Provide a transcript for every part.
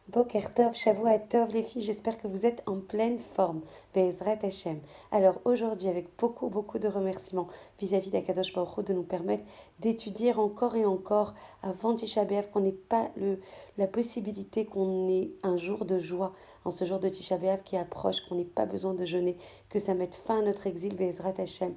Boker Tov, Shavua Tov, les filles, j'espère que vous êtes en pleine forme. Be'ezrat Hashem. Alors aujourd'hui, avec beaucoup de remerciements vis-à-vis d'Akadosh Baruch Hu de nous permettre d'étudier encore et encore avant Tisha B'Av, qu'on n'ait pas la possibilité qu'on ait un jour de joie en ce jour de Tisha B'Av qui approche, qu'on n'ait pas besoin de jeûner, que ça mette fin à notre exil, Be'ezrat Hashem.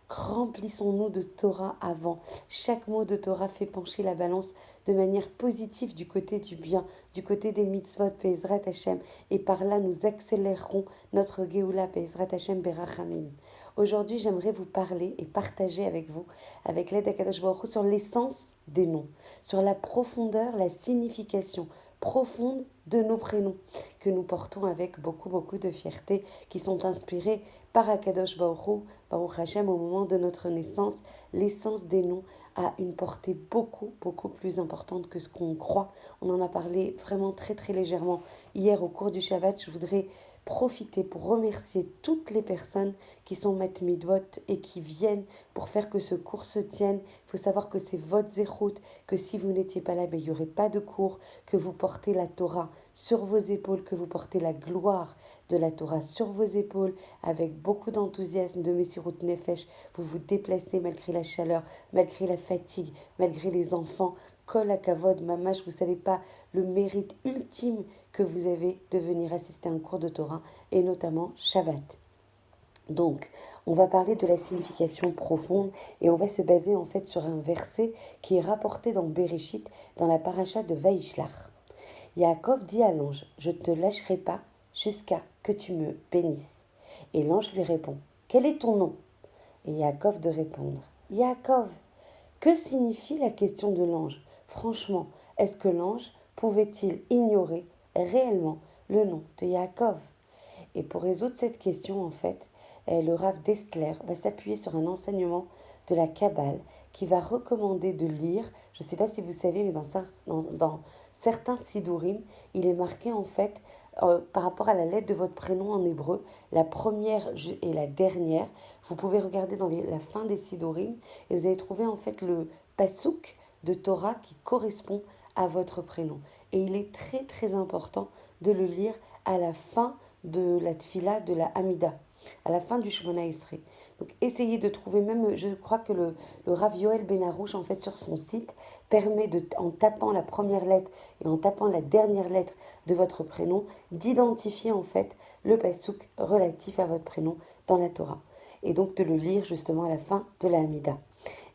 Remplissons-nous de Torah avant. Chaque mot de Torah fait pencher la balance de manière positive du côté du bien, du côté des mitzvot, Be'ezrat Hashem, et par là nous accélérerons notre Géoula, Be'ezrat Hashem, Berachamim. Aujourd'hui, j'aimerais vous parler et partager avec vous, avec l'aide d'Akadosh Baruch Hu, sur l'essence des noms, sur la profondeur, la signification profonde de nos prénoms, que nous portons avec beaucoup de fierté, qui sont inspirés par Akadosh Baruch Hu, Baruch Hashem, au moment de notre naissance. L'essence des noms a une portée beaucoup plus importante que ce qu'on croit. On en a parlé vraiment très légèrement hier au cours du Shabbat. Je voudrais profiter pour remercier toutes les personnes qui sont matmidot et qui viennent pour faire que ce cours se tienne. Il faut savoir que c'est votre zéchout, que si vous n'étiez pas là, ben, il n'y aurait pas de cours, que vous portez la Torah sur vos épaules, que vous portez la gloire de la Torah sur vos épaules, avec beaucoup d'enthousiasme, de Messirut Nefesh. Vous vous déplacez malgré la chaleur, malgré la fatigue, malgré les enfants. Kol Hakavod, Mamash, vous ne savez pas le mérite ultime que vous avez de venir assister à un cours de Torah, et notamment Shabbat. Donc, on va parler de la signification profonde et on va se baser en fait sur un verset qui est rapporté dans Bereshit, dans la paracha de Vaishlach. Yaakov dit à l'ange, « Je ne te lâcherai pas jusqu'à que tu me bénisses. » Et l'ange lui répond, « Quel est ton nom ?» Et Yaakov de répondre, « Yaakov. » Que signifie la question de l'ange? Franchement, est-ce que l'ange pouvait-il ignorer réellement le nom de Yaakov? Et pour résoudre cette question, en fait, le Rav Dessler va s'appuyer sur un enseignement de la Kabbale qui va recommander de lire, je ne sais pas si vous savez, mais dans certains Sidurim, il est marqué en fait, par rapport à la lettre de votre prénom en hébreu, la première et la dernière. Vous pouvez regarder dans la fin des Sidurim et vous allez trouver en fait le pasouk de Torah qui correspond à votre prénom. Et il est très important de le lire à la fin de la tfila de la Hamida, à la fin du Shemona Esrei. Donc essayez de trouver, même je crois que le Rav Yoel Ben Arouche en fait sur son site permet en tapant la première lettre et en tapant la dernière lettre de votre prénom, d'identifier en fait le pasouk relatif à votre prénom dans la Torah. Et donc de le lire justement à la fin de la Hamida.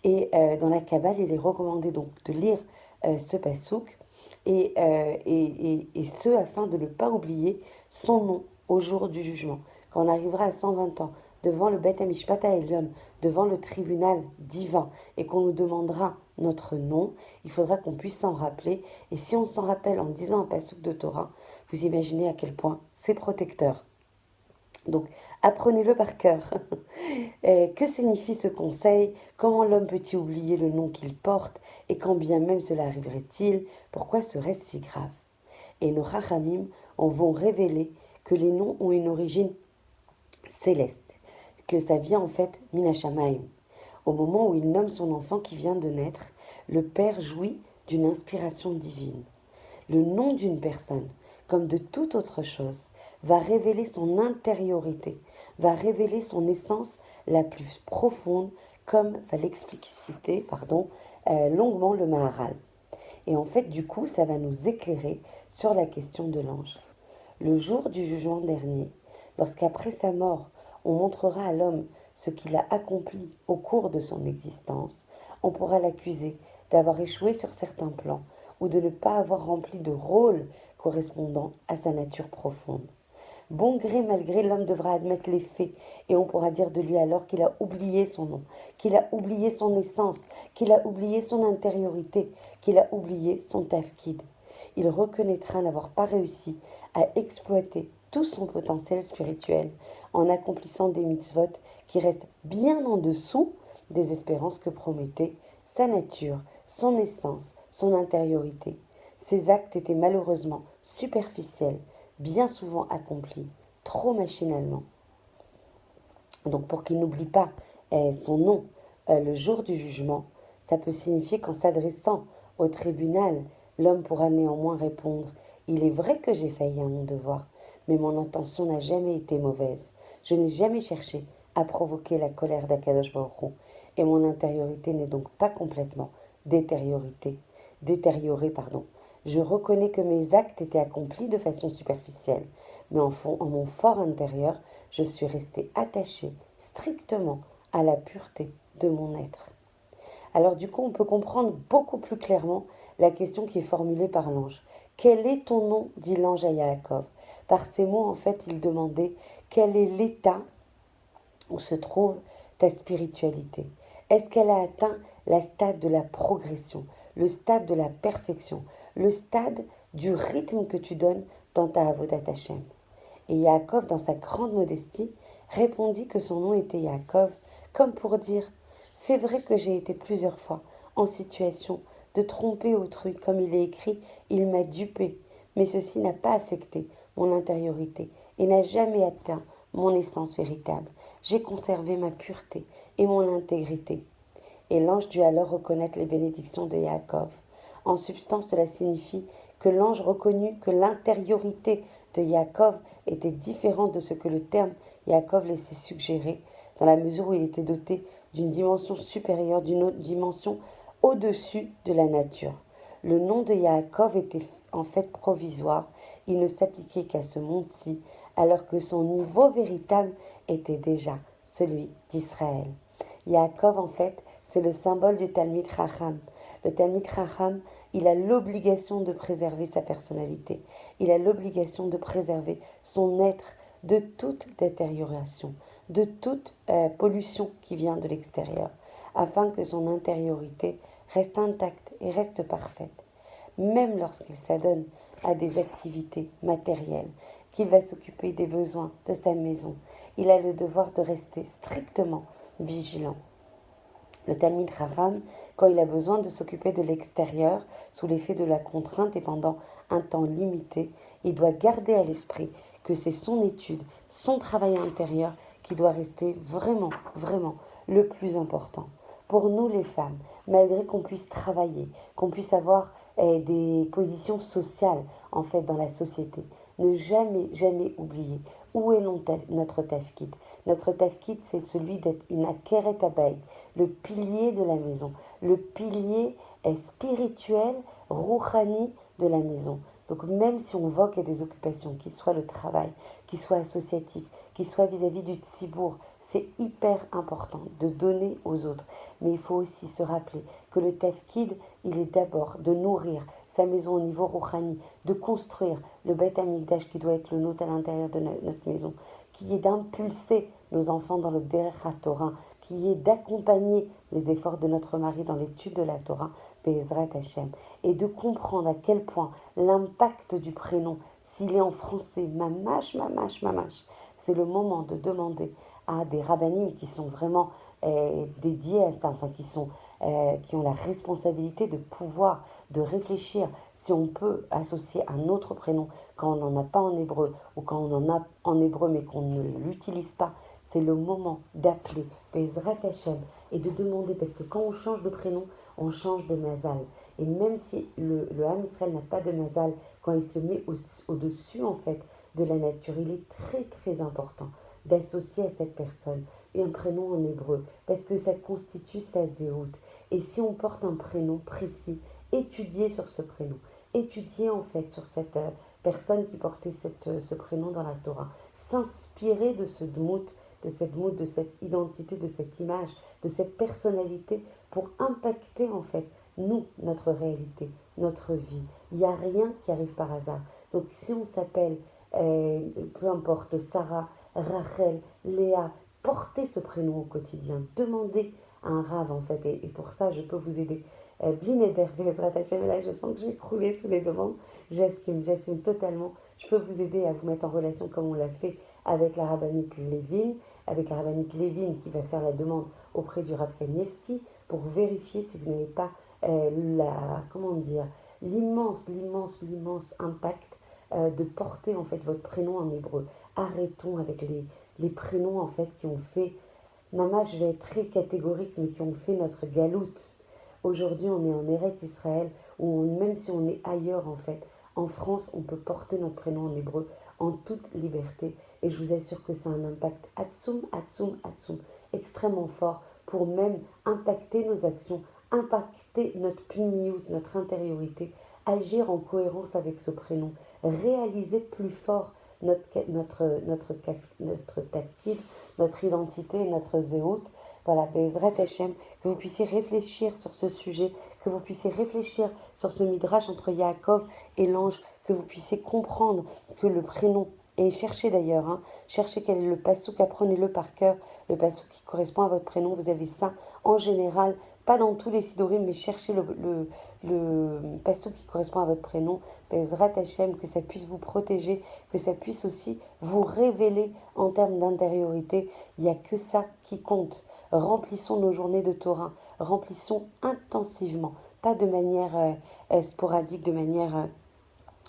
Et dans la Kabbale, il est recommandé donc de lire ce pasouk et ce afin de ne pas oublier son nom au jour du jugement. Quand on arrivera à 120 ans devant le Beth HaMishpat HaElyon, devant le tribunal divin, et qu'on nous demandera notre nom, il faudra qu'on puisse s'en rappeler. Et si on s'en rappelle en disant un pasouk de Torah, vous imaginez à quel point c'est protecteur. Donc, apprenez-le par cœur. Que signifie ce conseil? Comment l'homme peut-il oublier le nom qu'il porte? Et quand bien même cela arriverait-il, pourquoi serait-ce si grave? Et nos Chachamim en vont révéler que les noms ont une origine céleste, que ça vient en fait Minashamaim. Au moment où il nomme son enfant qui vient de naître, le Père jouit d'une inspiration divine. Le nom d'une personne, comme de toute autre chose, va révéler son intériorité, va révéler son essence la plus profonde, comme va l'expliciter longuement le Maharal. Et en fait, du coup, ça va nous éclairer sur la question de l'ange. Le jour du jugement dernier, lorsqu'après sa mort, on montrera à l'homme ce qu'il a accompli au cours de son existence, on pourra l'accuser d'avoir échoué sur certains plans ou de ne pas avoir rempli de rôle correspondant à sa nature profonde. Bon gré mal gré, l'homme devra admettre les faits et on pourra dire de lui alors qu'il a oublié son nom, qu'il a oublié son essence, qu'il a oublié son intériorité, qu'il a oublié son tafkid. Il reconnaîtra n'avoir pas réussi à exploiter tout son potentiel spirituel en accomplissant des mitzvot qui restent bien en dessous des espérances que promettait sa nature, son essence, son intériorité. Ces actes étaient malheureusement superficiels, bien souvent accomplis, trop machinalement. Donc pour qu'il n'oublie pas son nom le jour du jugement, ça peut signifier qu'en s'adressant au tribunal, l'homme pourra néanmoins répondre Il est vrai que j'ai failli à mon devoir, mais mon intention n'a jamais été mauvaise. Je n'ai jamais cherché à provoquer la colère d'Akadosh Baruch Hu, et mon intériorité n'est donc pas complètement détériorée. Je reconnais que mes actes étaient accomplis de façon superficielle, mais en mon fort intérieur, je suis restée attachée strictement à la pureté de mon être. Alors du coup, on peut comprendre beaucoup plus clairement la question qui est formulée par l'ange. Quel est ton nom dit l'ange à Yaakov. Par ces mots, en fait, il demandait quel est l'état où se trouve ta spiritualité. Est-ce qu'elle a atteint la stade de la progression, le stade de la perfection, le stade du rythme que tu donnes dans ta avodat Hashem. Et Yaakov, dans sa grande modestie, répondit que son nom était Yaakov, comme pour dire: c'est vrai que j'ai été plusieurs fois en situation de tromper autrui, comme il est écrit, il m'a dupé, mais ceci n'a pas affecté mon intériorité et n'a jamais atteint mon essence véritable. J'ai conservé ma pureté et mon intégrité. Et l'ange dut alors reconnaître les bénédictions de Yaakov. En substance, cela signifie que l'ange reconnut que l'intériorité de Yaakov était différente de ce que le terme Yaakov laissait suggérer, dans la mesure où il était doté d'une dimension supérieure, d'une autre dimension au-dessus de la nature. Le nom de Yaakov était en fait provisoire, il ne s'appliquait qu'à ce monde-ci, alors que son niveau véritable était déjà celui d'Israël. Yaakov, en fait, c'est le symbole du Talmid Chacham. Le Talmid Chacham, il a l'obligation de préserver sa personnalité. Il a l'obligation de préserver son être de toute détérioration, de toute pollution qui vient de l'extérieur, afin que son intériorité reste intacte et reste parfaite. Même lorsqu'il s'adonne à des activités matérielles, qu'il va s'occuper des besoins de sa maison, il a le devoir de rester strictement vigilant. Le Talmid Chacham, quand il a besoin de s'occuper de l'extérieur, sous l'effet de la contrainte et pendant un temps limité, il doit garder à l'esprit que c'est son étude, son travail intérieur qui doit rester vraiment, vraiment le plus important. Pour nous les femmes, malgré qu'on puisse travailler, qu'on puisse avoir des positions sociales en fait dans la société, ne jamais, jamais oublier où est notre tafkid. Notre tafkid, c'est celui d'être une akeret abaï, le pilier de la maison, le pilier spirituel, rouhani de la maison. Donc même si on voit qu'il y a des occupations, qu'il soit le travail, qu'il soit associatif, qu'il soit vis-à-vis du tsibour, c'est hyper important de donner aux autres. Mais il faut aussi se rappeler que le tafkid, il est d'abord de nourrir sa maison au niveau rouhani, de construire le Beth Amikdash qui doit être le nôtre à l'intérieur de notre maison, qui est d'impulser nos enfants dans le Derech HaTorah, qui est d'accompagner les efforts de notre mari dans l'étude de la Torah, Be'ezrat Hashem, et de comprendre à quel point l'impact du prénom, s'il est en français, mamash, c'est le moment de demander à des rabbinim qui sont vraiment dédiés à ça, enfin qui ont la responsabilité de pouvoir, de réfléchir si on peut associer un autre prénom quand on n'en a pas en hébreu ou quand on en a en hébreu mais qu'on ne l'utilise pas. C'est le moment d'appeler Bezrat Hashem et de demander, parce que quand on change de prénom, on change de mazal. Et même si le Ham Israël n'a pas de mazal, quand il se met au-dessus en fait de la nature, il est très très important d'associer à cette personne un prénom en hébreu, parce que ça constitue sa zéout. Et si on porte un prénom précis, étudier sur ce prénom, étudier en fait sur cette personne qui portait ce prénom dans la Torah, s'inspirer de ce dmout, de cette identité, de cette image, de cette personnalité pour impacter en fait nous, notre réalité, notre vie. Il n'y a rien qui arrive par hasard. Donc si on s'appelle, peu importe, Sarah, Rachel, Léa, portez ce prénom au quotidien. Demandez à un rave en fait. Et pour ça, je peux vous aider. Blin et Bezrat Hashem, là je sens que je vais crouler sous les demandes. J'assume totalement. Je peux vous aider à vous mettre en relation comme on l'a fait avec la rabbinite Lévin, qui va faire la demande auprès du Rav Kanievski pour vérifier si vous n'avez pas l'immense impact de porter en fait votre prénom en hébreu. Arrêtons avec les prénoms en fait qui ont fait, maman je vais être très catégorique, mais qui ont fait notre galoute. Aujourd'hui on est en Eretz Israël, où même si on est ailleurs en fait, En France, on peut porter notre prénom en hébreu en toute liberté. Et je vous assure que ça a un impact atsum, atsum, atsum, extrêmement fort pour même impacter nos actions, impacter notre pnimiout, notre intériorité, agir en cohérence avec ce prénom, réaliser plus fort notre tafkid, notre identité, notre zéout. Voilà, Bezrat Hachem, que vous puissiez réfléchir sur ce sujet, que vous puissiez réfléchir sur ce midrash entre Yaakov et l'ange, que vous puissiez comprendre que le prénom, et cherchez d'ailleurs, cherchez quel est le passouk, apprenez-le par cœur, le passouk qui correspond à votre prénom, vous avez ça en général, pas dans tous les sidorim, mais cherchez le passouk qui correspond à votre prénom, Bezrat Hachem, que ça puisse vous protéger, que ça puisse aussi vous révéler en termes d'intériorité. Il n'y a que ça qui compte. Remplissons nos journées de Torah, remplissons intensivement, pas de manière sporadique, de manière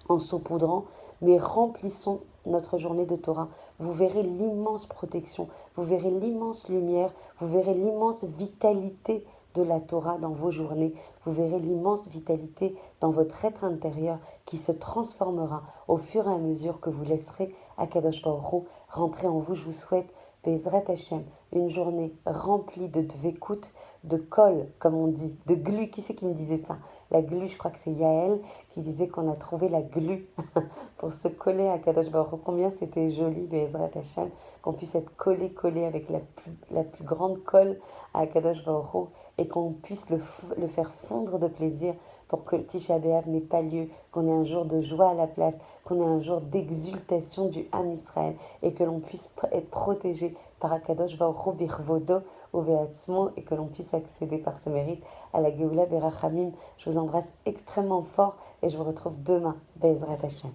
en saupoudrant, mais remplissons notre journée de Torah. Vous verrez l'immense protection, vous verrez l'immense lumière, vous verrez l'immense vitalité de la Torah dans vos journées. Vous verrez l'immense vitalité dans votre être intérieur qui se transformera au fur et à mesure que vous laisserez Akadosh Baruch Hu rentrer en vous. Je vous souhaite Bezrat Hashem, une journée remplie de dvekut, de kol, comme on dit, de glu. Qui c'est qui me disait ça? La glu, je crois que c'est Yael qui disait qu'on a trouvé la glu pour se coller à Kadosh Baruch Hu. Combien c'était joli, Bezrat Hashem, qu'on puisse être collé avec la plus grande colle à Kadosh Baruch Hu et qu'on puisse le faire fondre de plaisir pour que Tisha B'Av n'ait pas lieu, qu'on ait un jour de joie à la place, qu'on ait un jour d'exultation du Ham Israël et que l'on puisse être protégé par Akadosh Baruch Hu Birvodo ou Be'atzmo et que l'on puisse accéder par ce mérite à la Geoula Berachamim. Je vous embrasse extrêmement fort et je vous retrouve demain. Be'ezrat Hashem.